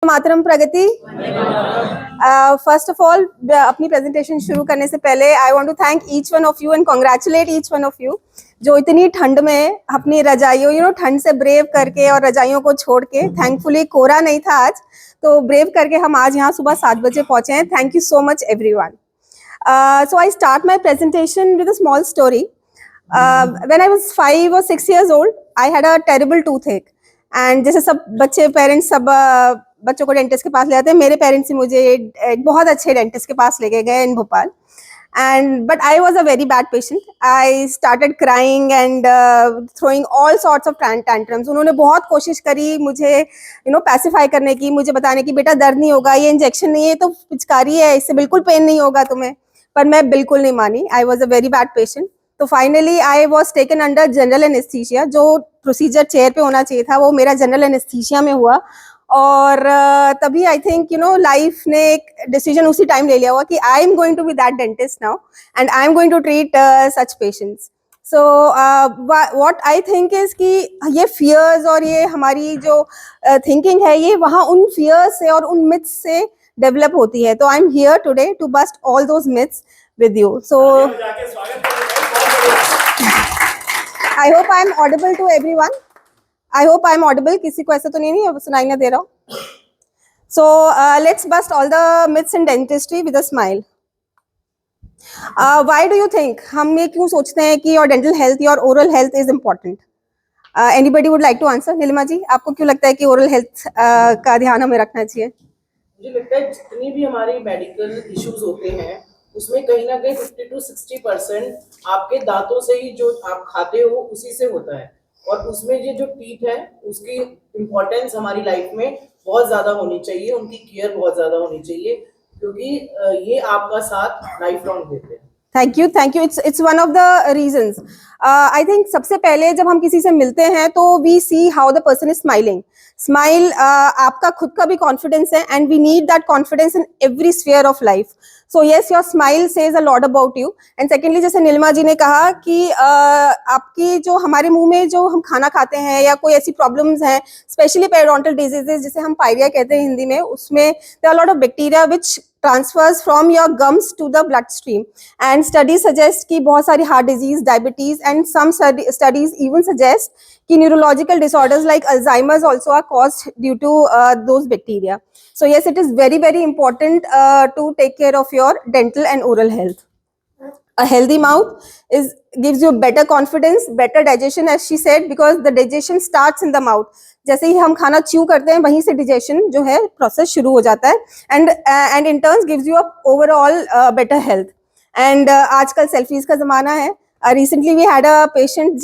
मातरम प्रगति। First of all अपनी presentation शुरू करने से पहले I want to thank each one of you and congratulate each one of you जो इतनी ठंड में अपनी रजाइयों ठंड से ब्रेव करके और रजाइयों को छोड़ के, थैंकफुली कोहरा नहीं था आज, तो ब्रेव करके हम आज यहाँ सुबह 7 बजे पहुंचे हैं। Thank you so much everyone. So I start my presentation with a small story. When I was 5 or 6 years old, I had a terrible toothache. And जैसे सब बच्चे पेरेंट्स सब बच्चों को डेंटिस्ट के पास ले जाते हैं, मेरे पेरेंट्स ही मुझे एक बहुत अच्छे डेंटिस्ट के पास लेके गए इन Bhopal. And but I was a very bad patient. I started crying and throwing all sorts of tantrums. उन्होंने बहुत कोशिश करी मुझे पैसिफाई करने की, मुझे बताने की बेटा दर्द नहीं होगा, ये इंजेक्शन नहीं है, तो पिचकारी है, इससे बिल्कुल पेन नहीं होगा तुम्हें. पर मैं बिल्कुल नहीं मानी. I was a very bad patient. तो finally I was taken under general anaesthesia. जो प्रोसीजर चेयर पे होना चाहिए था वो मेरा जनरल एनेस्थीसिया में हुआ. और तभी आई थिंक लाइफ ने एक डिसीजन उसी टाइम ले लिया हुआ कि I am going to be that dentist now and I am going to treat such patients. So what I think is कि ये फियर्स और ये हमारी जो थिंकिंग है ये वहाँ उन फियर्स से और उन मिथ्स से डेवलप होती है. तो I am here today to bust all those myths with you. So I hope I am audible to everyone. I hope I am audible. किसी को ऐसा तो नहीं है सुनाई ना दे रहा हूँ. So let's bust all the myths in dentistry with a smile. Why do you think हम ये क्यों सोचते हैं कि your dental health, your oral health is important? Anybody would like to answer? Nilima जी, आपको क्यों लगता है कि oral health का ध्यान हमें रखना चाहिए? मुझे लगता है जितनी भी हमारी मेडिकल इश्यूज होते हैं उसमें कहीं ना कहीं 50 to 60% आपके दांतों से ही जो आप खाते हो उसी से होता है. और उसमें ये जो टीथ है उसकी इम्पोर्टेंस हमारी लाइफ में बहुत ज़्यादा होनी चाहिए, उनकी केयर बहुत ज़्यादा होनी चाहिए क्योंकि ये आपका साथ लाइफ लॉन्ग देते हैं. Thank you. It's one of the reasons. I think सबसे पहले जब हम किसी से मिलते हैं तो we see how the person is smiling. Smile आपका खुद का भी कॉन्फिडेंस है and we need that confidence in every sphere of life. So yes, your smile says a lot about you. And secondly, जैसे नीलिमा जी ने कहा कि आपकी जो हमारे मुंह में जो हम खाना खाते हैं या कोई ऐसी प्रॉब्लम्स हैं, स्पेशली पेरिडोंटल डिजीजेस जिसे हम पायरिया कहते हैं हिंदी में, उसमें there are lot of bacteria which transfers from your gums to the bloodstream. And studies suggest कि बहुत सारी heart disease, diabetes and some studies even suggest कि neurological disorders like Alzheimer's also are caused due to those bacteria. So yes, it is very very important to take care of your dental and oral health. A healthy mouth gives you better confidence, better digestion as she said, because the digestion starts in the mouth. जैसे ही हम खाना chew करते हैं वहीं से digestion जो है process शुरू हो जाता है and in turns gives you a overall better health. And आजकल सेल्फीज का जमाना है. Recently we had a patient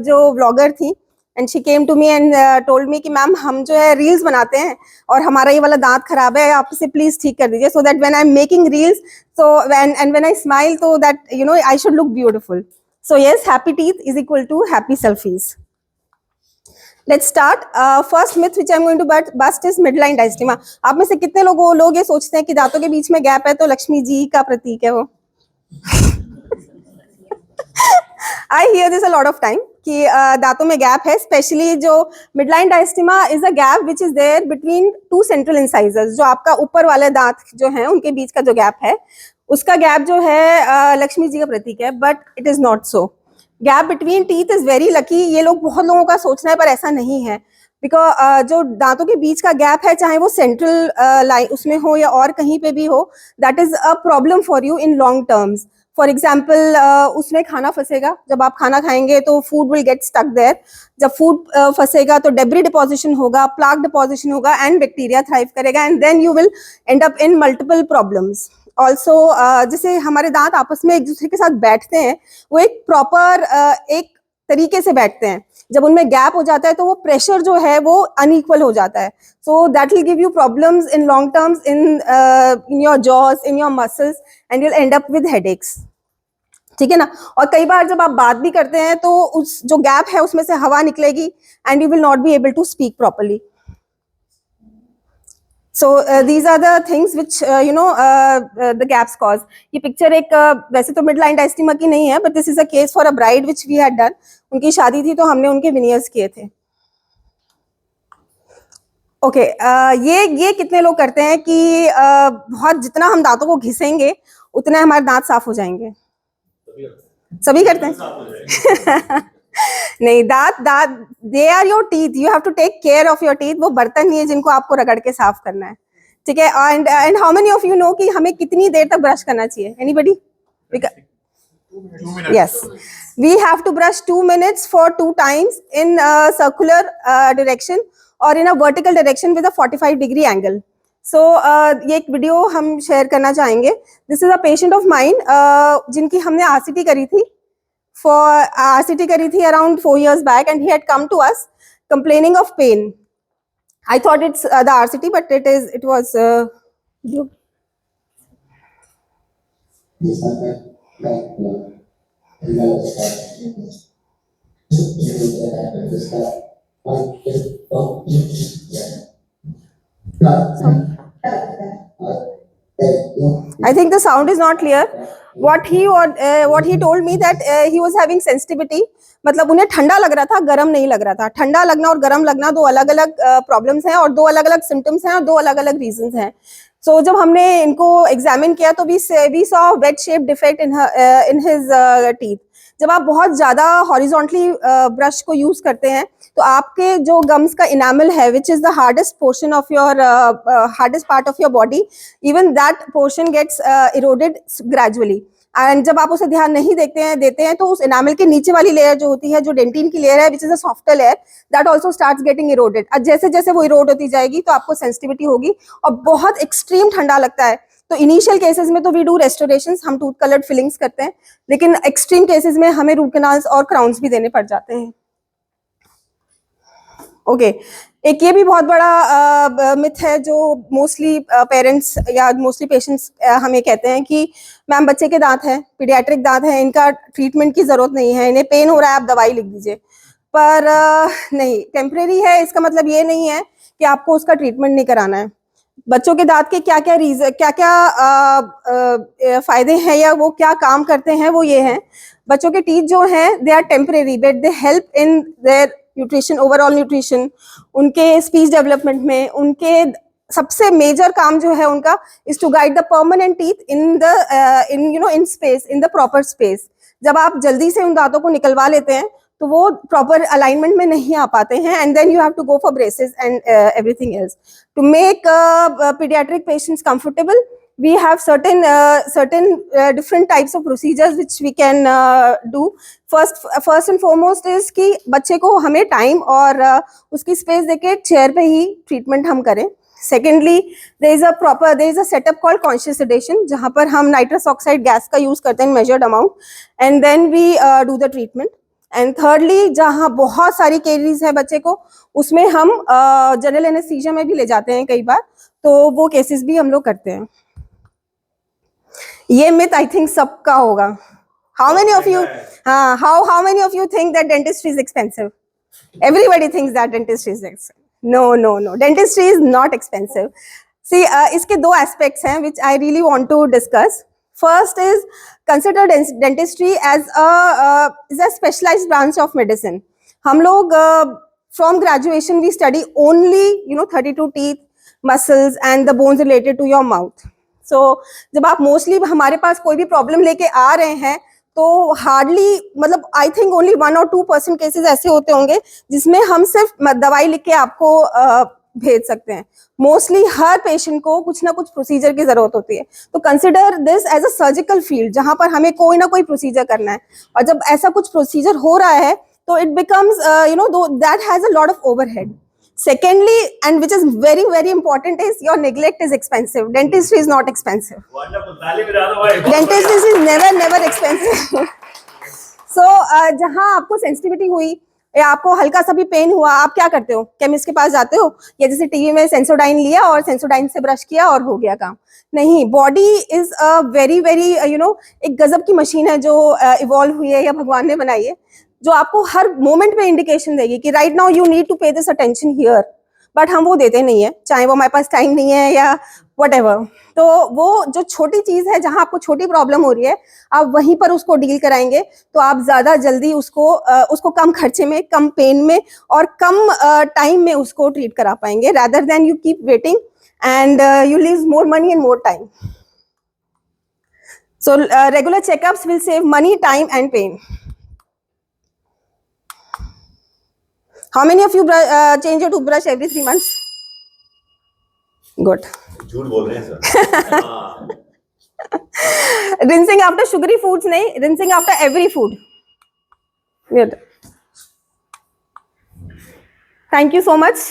जो व्लॉगर थी and she came to me and told me कि मैम हम जो है रील्स बनाते हैं और हमारा ये वाला दांत खराब है, आप इसे प्लीज ठीक कर दीजिए so that when I am making reels so when I smile तो that I should look beautiful. So yes, happy teeth is equal to happy selfies. Let's start. First myth which I'm going to bust is midline diastema. आप में से कितने लोग ये सोचते हैं कि दांतों के बीच में गैप है तो लक्ष्मी जी का प्रतीक है वो? I hear this a lot of time कि दांतों में गैप है. स्पेशली जो midline diastema is a gap which is there between two central incisors. जो आपका ऊपर वाले दांत जो हैं उनके बीच का जो गैप है उसका गैप जो है लक्ष्मी जी का प्रतीक है, but it is not so. Gap between teeth is very lucky. ये लोग बहुत लोगों का सोचना है पर ऐसा नहीं है. बिकॉज जो दांतों के बीच का गैप है चाहे वो सेंट्रल लाइन उसमें हो या और कहीं पे भी हो, that is a problem for you in long terms. For example उसमें खाना फंसेगा. जब आप खाना खाएंगे तो food will get stuck there. जब फूड फंसेगा तो डेब्री डिपोजिशन होगा, प्लाक डिपोजिशन होगा एंड बैक्टीरिया थ्राइव करेगा and then you will end up in multiple problems. Also जैसे हमारे दांत आपस में एक दूसरे के साथ बैठते हैं वो एक प्रॉपर एक तरीके से बैठते हैं. जब उनमें गैप हो जाता है तो वो प्रेशर जो है वो अनइक्वल हो जाता है. So that will give you problems in long terms in your jaws, in your muscles and you'll and up with headaches. ठीक है ना. और कई बार जब आप बात भी करते हैं तो उस जो गैप है उसमें से हवा निकलेगी and you will not be able to speak properly. So these are the things which the gaps cause. ये पिक्चर एक वैसे तो midline diastema की नहीं है, but this is a case for a bride which we had done. उनकी शादी थी तो हमने उनके veneers किए थे. ओके ये कितने लोग करते हैं कि बहुत जितना हम दांतों को घिसेंगे उतना हमारे दांत साफ हो जाएंगे? सभी करते हैं? नहीं, दांत दांत they are your teeth, you have to take care of your teeth. वो बर्तन नहीं है जिनको आपको रगड़ के साफ करना है, ठीक है? And how many of you know कि हमें कितनी देर तक ब्रश करना चाहिए? Anybody? Yes, we have to brush 2 minutes for 2 times in a circular direction or in a vertical direction with a 45-degree angle. So ये एक वीडियो हम share करना चाहेंगे. This is a patient of mine जिनकी हमने RCT करी थी around 4 years back, and he had come to us complaining of pain. I thought it's the RCT, but it was I think the sound is not clear. What he told me that he was having sensitivity. मतलब उन्हें ठंडा लग रहा था, गर्म नहीं लग रहा था. ठंडा लगना और गर्म लगना दो अलग-अलग प्रॉब्लम्स हैं और दो अलग-अलग सिम्टम्स हैं और दो अलग-अलग रीजंस हैं. So जब हमने इनको एग्जामिन किया तो we saw wedge shape defect in his teeth. जब आप बहुत ज्यादा हॉरिजॉन्टली ब्रश को यूज करते हैं तो आपके जो गम्स का इनामल है, which is the hardest portion of your hardest part of your body, even that portion gets eroded gradually. And जब आप उसे ध्यान नहीं देते हैं तो उस इनामल के नीचे वाली लेयर जो होती है, जो डेंटिन की लेयर है, which is a softer layer, that also starts getting eroded. अब जैसे जैसे वो इरोड होती जाएगी तो आपको सेंसिटिविटी होगी और बहुत एक्सट्रीम ठंडा लगता है. तो इनिशियल केसेस में तो वी डू रेस्टोरेशंस, हम टूथ कलर्ड फिलिंग्स करते हैं, लेकिन एक्सट्रीम केसेस में हमें रूट कैनाल्स और क्राउन्स भी देने पड़ जाते हैं. ओके एक ये भी बहुत बड़ा मिथ है जो मोस्टली पेरेंट्स या मोस्टली पेशेंट्स हमें कहते हैं कि मैम बच्चे के दांत हैं, पीडियाट्रिक दांत हैं, इनका ट्रीटमेंट की जरूरत नहीं है, इन्हें पेन हो रहा है, आप दवाई लिख दीजिए. पर नहीं, टेम्परेरी है इसका मतलब ये नहीं है कि आपको उसका ट्रीटमेंट नहीं कराना है. बच्चों के दांत के क्या फायदे हैं या वो क्या काम करते हैं, वो ये हैं. बच्चों के टीथ जो हैं, they are temporary but they help in their nutrition, overall nutrition, उनके स्पीच डेवलपमेंट में. उनके सबसे मेजर काम जो है उनका is to guide the permanent teeth in space, in the proper space. जब आप जल्दी से उन दांतों को निकलवा लेते हैं तो वो प्रॉपर अलाइनमेंट में नहीं आ पाते हैं, and then you have to go for braces and everything else. To make pediatric patients comfortable, we have certain different types of procedures which we can do. First and foremost is कि बच्चे को हमें time और उसकी space देके chair पे ही treatment हम करें. Secondly, there is a setup called conscious sedation, जहाँ पर हम नाइट्रस ऑक्साइड गैस का यूज करते हैं measured amount, and then we do the treatment. And thirdly, जहाँ बहुत सारी केसेस है बच्चे को, उसमें हम जनरल एनेस्थीसिया में भी ले जाते हैं कई बार, तो वो केसेस भी हम लोग करते हैं. ये मिथ आई थिंक सबका होगा. How many of you how many of you think that dentistry is expensive? Everybody thinks that dentistry is expensive. No, dentistry is not expensive. See इसके दो एस्पेक्ट्स हैं which I really want to discuss. First is consider dentistry as a specialized branch of medicine. हम लोग from graduation we study only 32 teeth, muscles and the bones related to your mouth. So जब आप mostly हमारे पास कोई भी problem लेके आ रहे हैं तो हार्डली, मतलब I think only 1 or 2% cases ऐसे होते होंगे जिसमें हम सिर्फ दवाई लिख के आपको भेज सकते हैं. मोस्टली हर पेशेंट को कुछ ना कुछ प्रोसीजर की जरूरत होती है. तो consider this as a surgical field जहां पर हमें कोई ना कोई प्रोसीजर करना है, और जब ऐसा कुछ प्रोसीजर हो रहा है तो it becomes that has a lot of overhead. Secondly, and which is very very important, is your neglect is expensive. Dentistry is not expensive. Dentistry is never expensive. So जहां आपको सेंसिटिविटी हुई या आपको हल्का सा भी पेन हुआ, आप क्या करते हो? केमिस्ट के पास जाते हो, या जैसे टीवी में सेंसोडाइन लिया और सेंसोडाइन से ब्रश किया और हो गया काम? नहीं. Body is a very very एक गजब की मशीन है जो इवॉल्व हुई है या भगवान ने बनाई है, जो आपको हर मोमेंट पे इंडिकेशन देगी कि right now you need to pay this attention here. But हम वो देते नहीं है, चाहे वो हमारे पास टाइम नहीं है या whatever। तो वो जो छोटी चीज है, जहां आपको छोटी प्रॉब्लम हो रही है, आप वहीं पर उसको डील कराएंगे तो आप ज्यादा जल्दी उसको कम खर्चे में, कम पेन में और कम टाइम में उसको ट्रीट करा पाएंगे, rather than you keep waiting and you lose more money and more time। So regular checkups will save money, time and pain। How many of you change your toothbrush every 3 months? Good। झूठ बोल रहे हैं sir. हाँ। Rinsing after sugary foods नहीं, rinsing after every food। Good। Thank you so much।